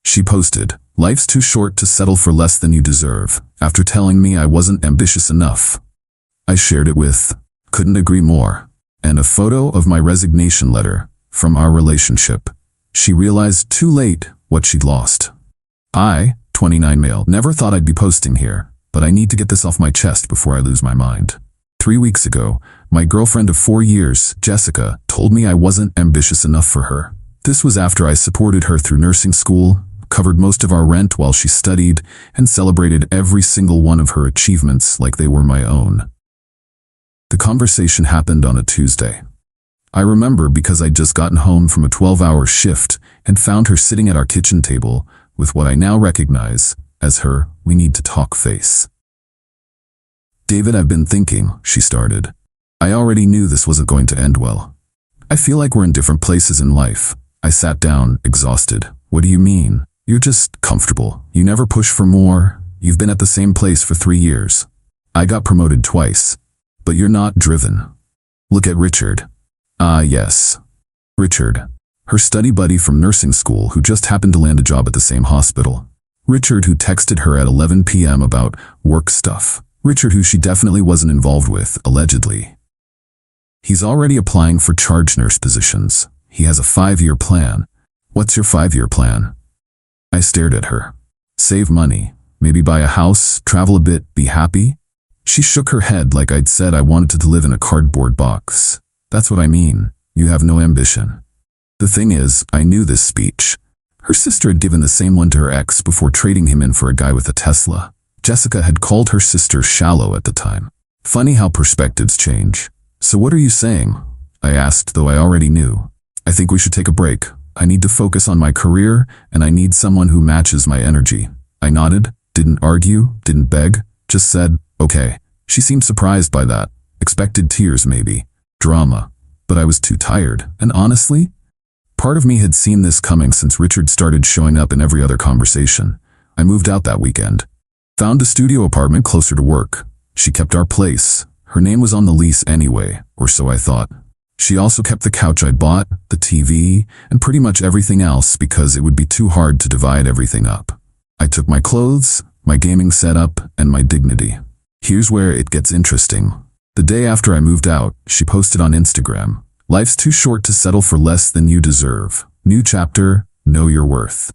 She posted, "Life's too short to settle for less than you deserve," after telling me I wasn't ambitious enough. I shared it with, "Couldn't agree more," and a photo of my resignation letter from our relationship. She realized too late what she'd lost. I, 29 male, never thought I'd be posting here, but I need to get this off my chest before I lose my mind. 3 weeks ago, my girlfriend of 4 years, Jessica, told me I wasn't ambitious enough for her. This was after I supported her through nursing school, covered most of our rent while she studied, and celebrated every single one of her achievements like they were my own. The conversation happened on a Tuesday. I remember because I'd just gotten home from a 12-hour shift and found her sitting at our kitchen table with what I now recognize as her "we need to talk" face. "David, I've been thinking," she started. "I already knew this wasn't going to end well. I feel like we're in different places in life." I sat down, exhausted. "What do you mean? You're just comfortable. You never push for more. You've been at the same place for 3 years. I got promoted twice. But you're not driven. Look at Richard." "Ah, yes. Richard." Her study buddy from nursing school who just happened to land a job at the same hospital. Richard who texted her at 11 p.m. about work stuff. Richard who she definitely wasn't involved with, allegedly. "He's already applying for charge nurse positions. He has a 5-year plan." "What's your 5-year plan?" I stared at her. "Save money. Maybe buy a house, travel a bit, be happy?" She shook her head like I'd said I wanted to live in a cardboard box. "That's what I mean. You have no ambition." The thing is, I knew this speech. Her sister had given the same one to her ex before trading him in for a guy with a Tesla. Jessica had called her sister shallow at the time. Funny how perspectives change. "So what are you saying?" I asked, though I already knew. "I think we should take a break. I need to focus on my career, and I need someone who matches my energy." I nodded, didn't argue, didn't beg, just said, "Okay." She seemed surprised by that. Expected tears maybe. Drama. But I was too tired, and honestly, part of me had seen this coming since Richard started showing up in every other conversation. I moved out that weekend. Found a studio apartment closer to work. She kept our place. Her name was on the lease anyway, or so I thought. She also kept the couch I'd bought, the TV, and pretty much everything else because it would be too hard to divide everything up. I took my clothes, my gaming setup, and my dignity. Here's where it gets interesting. The day after I moved out, she posted on Instagram, "Life's too short to settle for less than you deserve. New chapter, know your worth."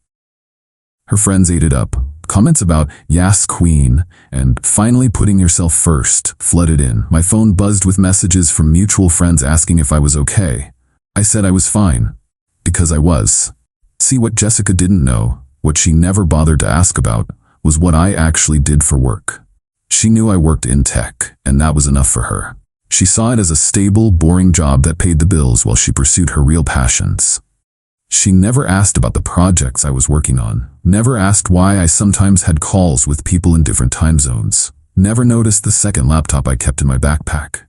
Her friends ate it up. Comments about "Yas Queen" and "finally putting yourself first" flooded in. My phone buzzed with messages from mutual friends asking if I was okay. I said I was fine. Because I was. See, what Jessica didn't know, what she never bothered to ask about, was what I actually did for work. She knew I worked in tech, and that was enough for her. She saw it as a stable, boring job that paid the bills while she pursued her real passions. She never asked about the projects I was working on, never asked why I sometimes had calls with people in different time zones, never noticed the second laptop I kept in my backpack.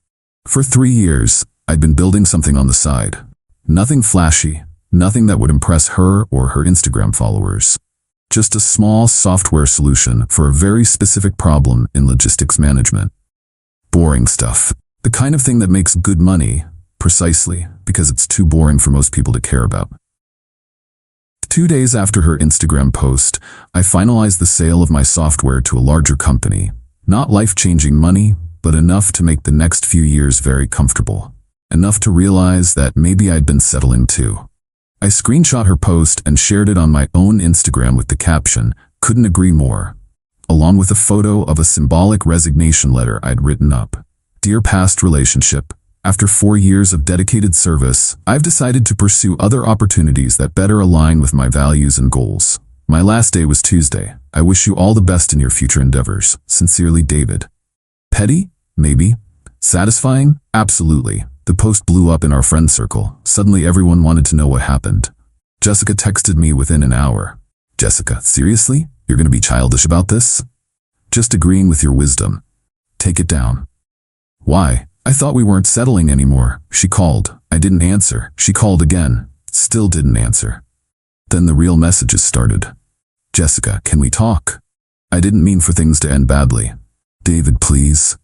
For 3 years, I'd been building something on the side. Nothing flashy, nothing that would impress her or her Instagram followers. Just a small software solution for a very specific problem in logistics management. Boring stuff. The kind of thing that makes good money, precisely because it's too boring for most people to care about. 2 days after her Instagram post, I finalized the sale of my software to a larger company. Not life-changing money, but enough to make the next few years very comfortable. Enough to realize that maybe I'd been settling too. I screenshot her post and shared it on my own Instagram with the caption, "Couldn't agree more," along with a photo of a symbolic resignation letter I'd written up. "Dear past relationship, after 4 years of dedicated service, I've decided to pursue other opportunities that better align with my values and goals. My last day was Tuesday. I wish you all the best in your future endeavors. Sincerely, David." Petty? Maybe. Satisfying? Absolutely. The post blew up in our friend circle. Suddenly everyone wanted to know what happened. Jessica texted me within an hour. "Jessica, seriously? You're going to be childish about this?" "Just agreeing with your wisdom. Take it down." "Why? I thought we weren't settling anymore." She called. I didn't answer. She called again. Still didn't answer. Then the real messages started. "Jessica, can we talk? I didn't mean for things to end badly." "David, please.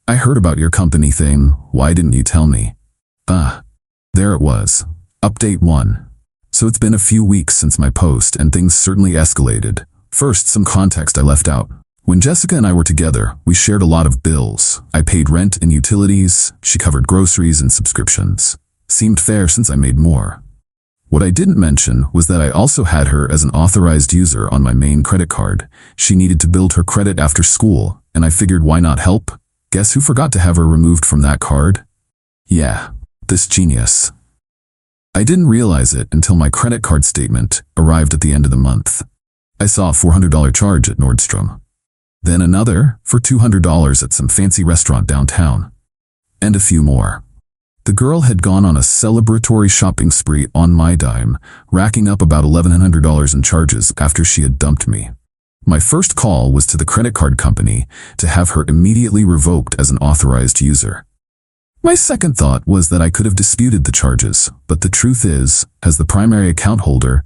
I heard about your company thing. Why didn't you tell me?" There it was. Update 1. So it's been a few weeks since my post, and things certainly escalated. First, some context I left out. When Jessica and I were together, we shared a lot of bills. I paid rent and utilities, she covered groceries and subscriptions. Seemed fair since I made more. What I didn't mention was that I also had her as an authorized user on my main credit card. She needed to build her credit after school, and I figured why not help? Guess who forgot to have her removed from that card? Yeah, this genius. I didn't realize it until my credit card statement arrived at the end of the month. I saw a $400 charge at Nordstrom. Then another for $200 at some fancy restaurant downtown. And a few more. The girl had gone on a celebratory shopping spree on my dime, racking up about $1,100 in charges after she had dumped me. My first call was to the credit card company to have her immediately revoked as an authorized user. My second thought was that I could have disputed the charges, but the truth is, as the primary account holder,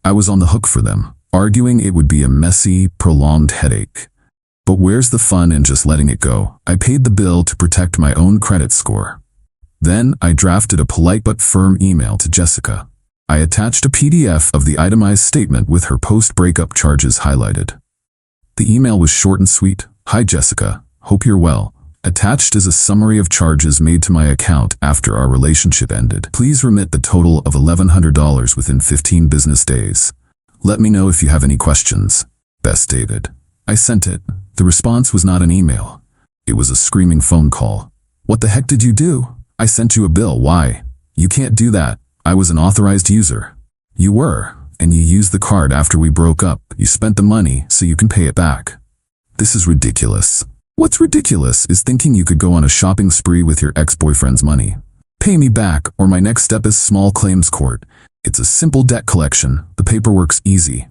I was on the hook for them, arguing it would be a messy, prolonged headache. But where's the fun in just letting it go? I paid the bill to protect my own credit score. Then I drafted a polite but firm email to Jessica. I attached a PDF of the itemized statement with her post-breakup charges highlighted. The email was short and sweet. Hi Jessica, hope you're well. Attached is a summary of charges made to my account after our relationship ended. Please remit the total of $1,100 within 15 business days. Let me know if you have any questions. Best David. I sent it. The response was not an email. It was a screaming phone call. What the heck did you do? I sent you a bill. Why? You can't do that. I was an authorized user. You were, and you used the card after we broke up. You spent the money so you can pay it back. This is ridiculous. What's ridiculous is thinking you could go on a shopping spree with your ex-boyfriend's money. Pay me back, or my next step is small claims court. It's a simple debt collection. The paperwork's easy.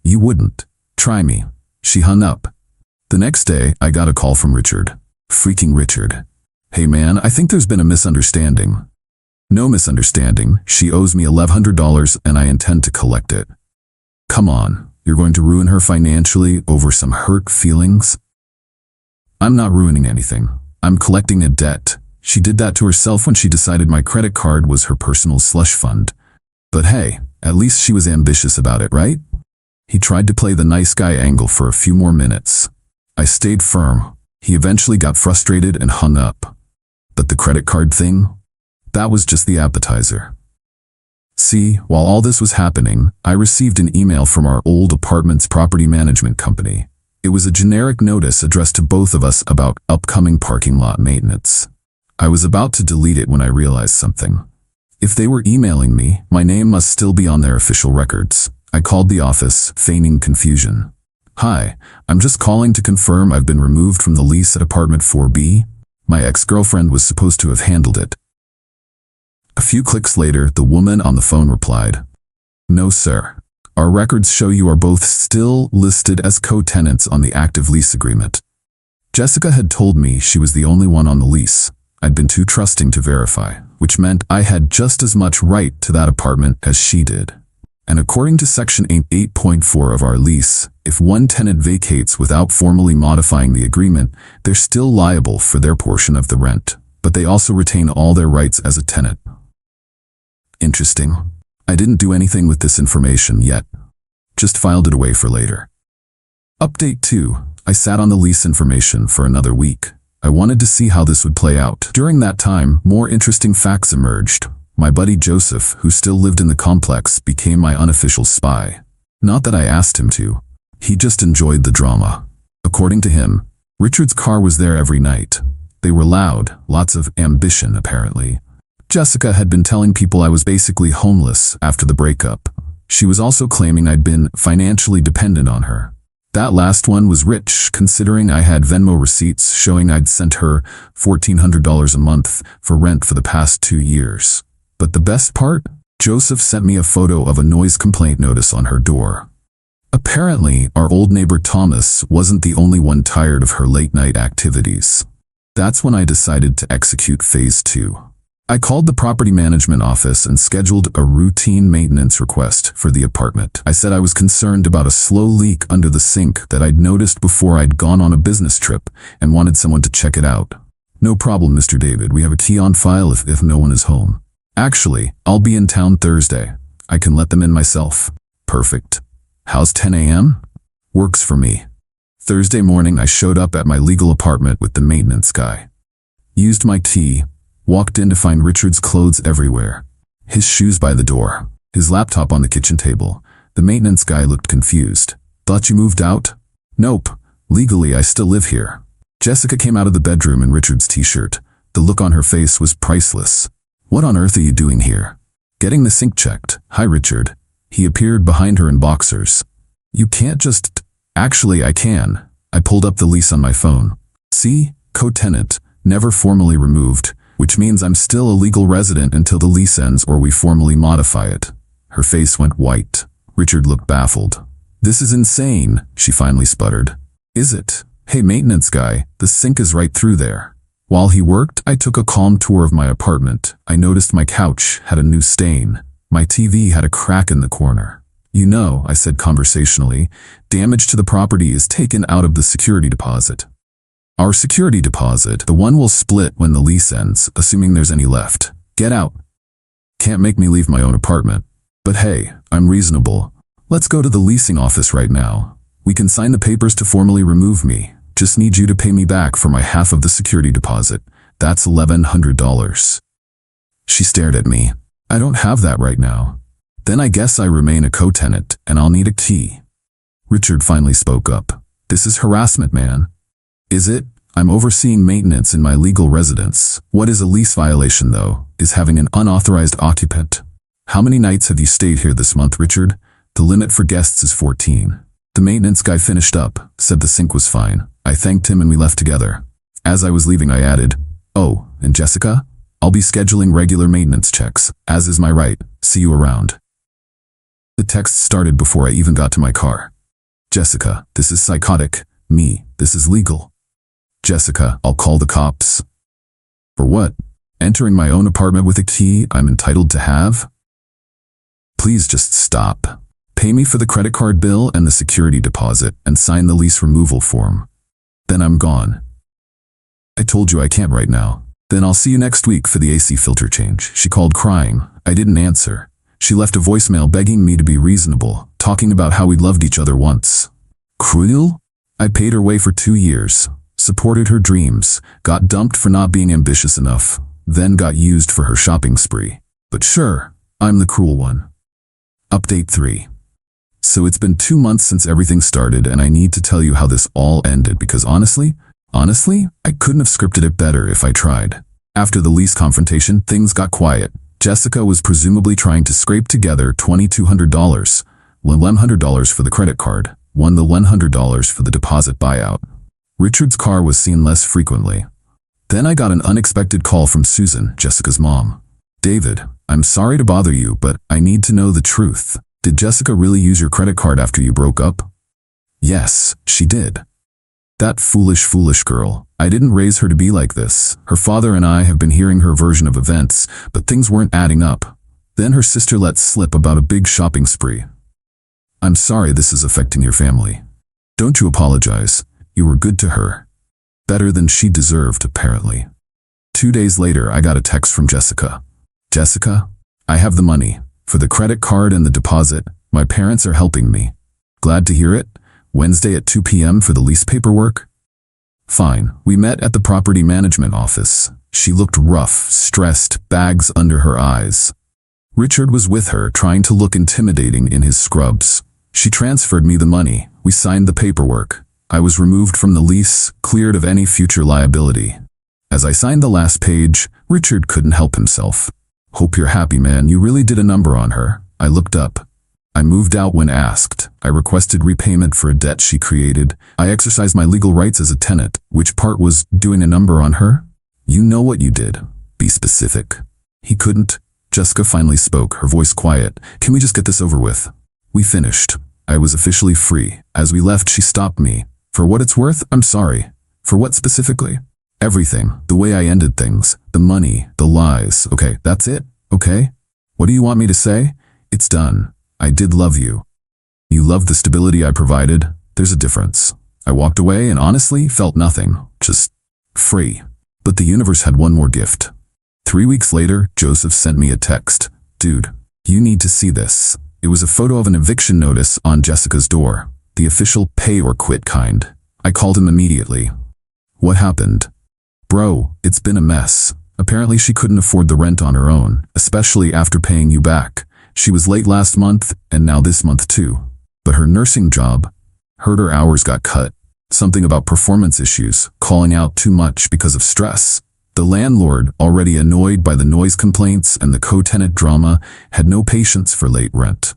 You wouldn't. Try me. She hung up. The next day, I got a call from Richard. Freaking Richard. Hey man, I think there's been a misunderstanding. No misunderstanding. She owes me $1,100 and I intend to collect it. Come on, you're going to ruin her financially over some hurt feelings? I'm not ruining anything. I'm collecting a debt. She did that to herself when she decided my credit card was her personal slush fund. But hey, at least she was ambitious about it, right? He tried to play the nice guy angle for a few more minutes. I stayed firm. He eventually got frustrated and hung up. But the credit card thing? That was just the appetizer. See, while all this was happening, I received an email from our old apartment's property management company. It was a generic notice addressed to both of us about upcoming parking lot maintenance. I was about to delete it when I realized something. If they were emailing me, my name must still be on their official records. I called the office, feigning confusion. Hi, I'm just calling to confirm I've been removed from the lease at apartment 4B. My ex-girlfriend was supposed to have handled it. A few clicks later, the woman on the phone replied, No sir. Our records show you are both still listed as co-tenants on the active lease agreement. Jessica had told me she was the only one on the lease. I'd been too trusting to verify, which meant I had just as much right to that apartment as she did. And according to Section 8.4 of our lease, if one tenant vacates without formally modifying the agreement, they're still liable for their portion of the rent, but they also retain all their rights as a tenant. Interesting. I didn't do anything with this information yet. Just filed it away for later. Update 2. I sat on the lease information for another week. I wanted to see how this would play out. During that time, more interesting facts emerged. My buddy Joseph, who still lived in the complex, became my unofficial spy. Not that I asked him to. He just enjoyed the drama. According to him, Richard's car was there every night. They were loud, lots of ambition apparently. Jessica had been telling people I was basically homeless after the breakup. She was also claiming I'd been financially dependent on her. That last one was rich, considering I had Venmo receipts showing I'd sent her $1,400 a month for rent for the past 2 years. But the best part? Joseph sent me a photo of a noise complaint notice on her door. Apparently, our old neighbor Thomas wasn't the only one tired of her late-night activities. That's when I decided to execute phase 2. I called the property management office and scheduled a routine maintenance request for the apartment. I said I was concerned about a slow leak under the sink that I'd noticed before I'd gone on a business trip and wanted someone to check it out. No problem, Mr. David. We have a key on file if no one is home. Actually, I'll be in town Thursday. I can let them in myself. Perfect. How's 10 a.m.? Works for me. Thursday morning, I showed up at my legal apartment with the maintenance guy. Used my key, walked in to find Richard's clothes everywhere. His shoes by the door, his laptop on the kitchen table. The maintenance guy looked confused. Thought you moved out? Nope. Legally, I still live here. Jessica came out of the bedroom in Richard's t-shirt. The look on her face was priceless. What on earth are you doing here? Getting the sink checked. Hi, Richard. He appeared behind her in boxers. You can't just... Actually, I can. I pulled up the lease on my phone. See? Co-tenant. Never formally removed, which means I'm still a legal resident until the lease ends or we formally modify it. Her face went white. Richard looked baffled. This is insane, she finally sputtered. Is it? Hey, maintenance guy, the sink is right through there. While he worked, I took a calm tour of my apartment. I noticed my couch had a new stain. My TV had a crack in the corner. You know, I said conversationally, damage to the property is taken out of the security deposit. Our security deposit, the one we'll split when the lease ends, assuming there's any left. Get out. Can't make me leave my own apartment. But hey, I'm reasonable. Let's go to the leasing office right now. We can sign the papers to formally remove me. Just need you to pay me back for my half of the security deposit. That's $1,100. She stared at me. I don't have that right now. Then I guess I remain a co-tenant and I'll need a key. Richard finally spoke up. This is harassment, man. Is it? I'm overseeing maintenance in my legal residence. What is a lease violation, though, is having an unauthorized occupant. How many nights have you stayed here this month, Richard? The limit for guests is 14. The maintenance guy finished up, said the sink was fine. I thanked him and we left together. As I was leaving, I added, oh, and Jessica? I'll be scheduling regular maintenance checks, as is my right. See you around. The text started before I even got to my car. Jessica, this is psychotic. Me, this is legal. Jessica, I'll call the cops. For what? Entering my own apartment with a key I'm entitled to have? Please just stop. Pay me for the credit card bill and the security deposit and sign the lease removal form. Then I'm gone. I told you I can't right now. Then I'll see you next week for the AC filter change. She called crying. I didn't answer. She left a voicemail begging me to be reasonable, talking about how we'd loved each other once. Cruel? I paid her way for 2 years, supported her dreams, got dumped for not being ambitious enough, then got used for her shopping spree. But sure, I'm the cruel one. Update 3. So it's been 2 months since everything started and I need to tell you how this all ended because honestly, I couldn't have scripted it better if I tried. After the lease confrontation, things got quiet. Jessica was presumably trying to scrape together $2,200, $100 for the credit card, the $100 for the deposit buyout. Richard's car was seen less frequently. Then I got an unexpected call from Susan, Jessica's mom. David, I'm sorry to bother you, but I need to know the truth. Did Jessica really use your credit card after you broke up? Yes, she did. That foolish girl. I didn't raise her to be like this. Her father and I have been hearing her version of events, but things weren't adding up. Then her sister let slip about a big shopping spree. I'm sorry this is affecting your family. Don't you apologize. You were good to her. Better than she deserved, apparently. 2 days later, I got a text from Jessica. Jessica, I have the money. For the credit card and the deposit, my parents are helping me. Glad to hear it. Wednesday at 2 p.m. for the lease paperwork? Fine. We met at the property management office. She looked rough, stressed, bags under her eyes. Richard was with her, trying to look intimidating in his scrubs. She transferred me the money. We signed the paperwork. I was removed from the lease, cleared of any future liability. As I signed the last page, Richard couldn't help himself. Hope you're happy, man. You really did a number on her. I looked up. I moved out when asked. I requested repayment for a debt she created. I exercised my legal rights as a tenant. Which part was doing a number on her? You know what you did. Be specific. He couldn't. Jessica finally spoke, her voice quiet. Can we just get this over with? We finished. I was officially free. As we left, she stopped me. For what it's worth, I'm sorry. For what specifically? Everything. The way I ended things. The money. The lies. Okay, that's it? Okay? What do you want me to say? It's done. I did love you. You loved the stability I provided. There's a difference. I walked away and honestly felt nothing. Just free. But the universe had one more gift. 3 weeks later, Joseph sent me a text. Dude, You need to see this. It was a photo of an eviction notice on Jessica's door, the official pay or quit kind. I called him immediately. What happened? Bro, it's been a mess. Apparently she couldn't afford the rent on her own, especially after paying you back. She was late last month, and now this month too. But her nursing job, heard her hours got cut. Something about performance issues, calling out too much because of stress. The landlord, already annoyed by the noise complaints and the co-tenant drama, had no patience for late rent.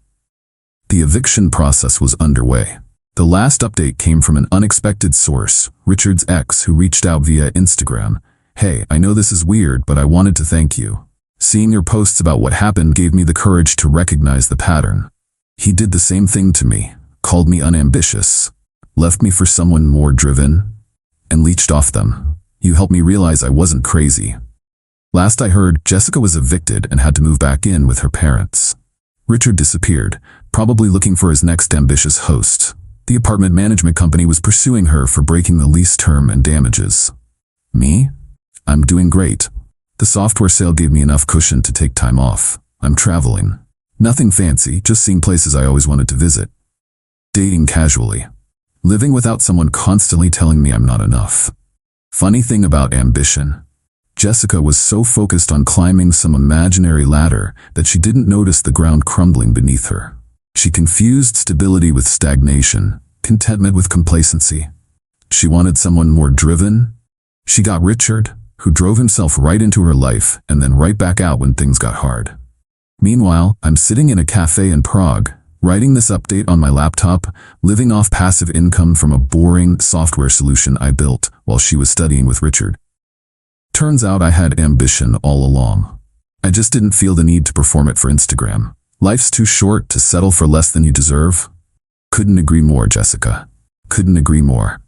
The eviction process was underway. The last update came from an unexpected source, Richard's ex, who reached out via Instagram. Hey, I know this is weird, but I wanted to thank you. Seeing your posts about what happened gave me the courage to recognize the pattern. He did the same thing to me, called me unambitious, left me for someone more driven, and leached off them. You helped me realize I wasn't crazy. Last I heard, Jessica was evicted and had to move back in with her parents. Richard disappeared, probably looking for his next ambitious host. The apartment management company was pursuing her for breaking the lease term and damages. Me? I'm doing great. The software sale gave me enough cushion to take time off. I'm traveling. Nothing fancy, just seeing places I always wanted to visit. Dating casually. Living without someone constantly telling me I'm not enough. Funny thing about ambition. Jessica was so focused on climbing some imaginary ladder that she didn't notice the ground crumbling beneath her. She confused stability with stagnation, contentment with complacency. She wanted someone more driven. She got Richard, who drove himself right into her life and then right back out when things got hard. Meanwhile, I'm sitting in a cafe in Prague, writing this update on my laptop, living off passive income from a boring software solution I built while she was studying with Richard. Turns out I had ambition all along. I just didn't feel the need to perform it for Instagram. Life's too short to settle for less than you deserve. Couldn't agree more, Jessica. Couldn't agree more.